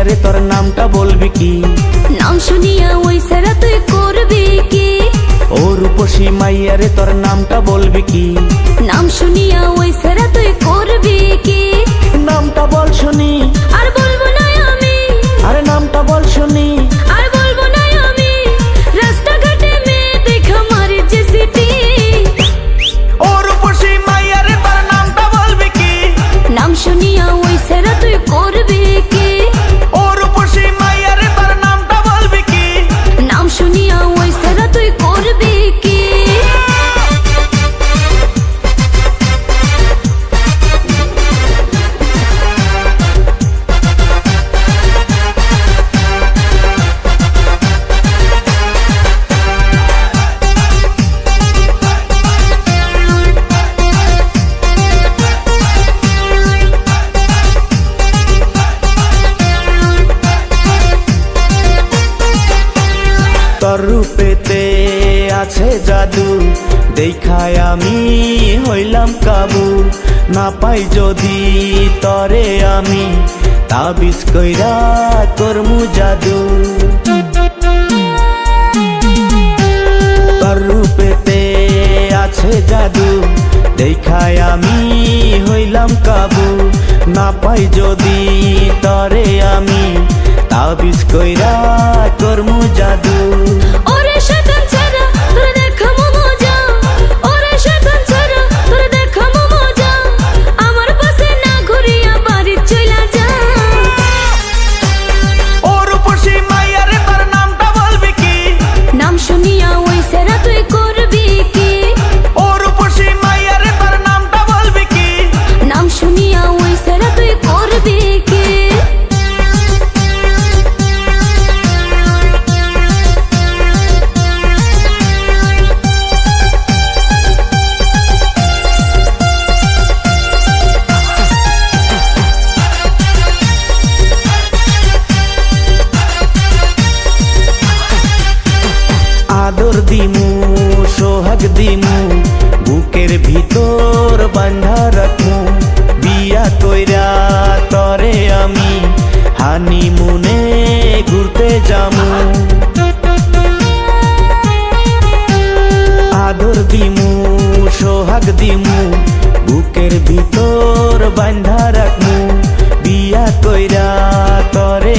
মাইয়ারে তোর নামটা বলবি কি? নাম শুনিয়া ওই সারা তুই করবি কি? ও রূপসী মাইয়ারে তোর নামটা বলবি কি? নাম শুনিয়া ওই সারা তুই করবি কি? নামটা বল শুনি। আর বলবো না আমি। আরে নামটা বল শুনি। আর বলবো না আমি। রাস্তাঘাটে মেয়ে দেখা মারি যে সিটি। ও রূপসী মাইয়ারে তোর নামটা বলবি কি? নাম শুনিয়া ওই সারা তুই করবি কি? ও রূপসী মাইয়ারে তোর নামটা বলবি কি? নাম শুনিয়া ওই সারা তুই করবি কি? তোর রূপেতে আছে জাদু, দেখায় আমি হইলাম কাবু। না পাই যদি তরে আমি, তাবিজ কইরা করমু জাদু। তোর রূপেতে আছে জাদু, দেখায় আমি হইলাম কাবু। না পাই যদি তরে আমি, তাবিজ কইরা করমু জাদু। ওরে শয়তান ছাড়া তোরে দেখামু মজা। ওরে শয়তান ছাড়া তোরে দেখামু মজা। আমার পাশে না ঘুরিয়া বাড়ি চইলা যা। ও রূপসী মাইয়ারে তোর নামটা বলবি কি? নাম শুনিয়া ওই সারা তুই করবি কি? ও রূপসী মাইয়ারে তোর নামটা বলবি কি? নাম শুনিয়া ওই সারা তুই করবি কি? আদর দিমু, সোহাগ দিমু, বুকের ভিতর বান্ধা রাখমু। বিয়া কইরা তরে আমি হানিমুনে ঘুরতে যামু। আদর দিমু, সোহাগ দিমু, বুকের ভিতর বান্ধা রাখমু। বিয়া কইরা তরে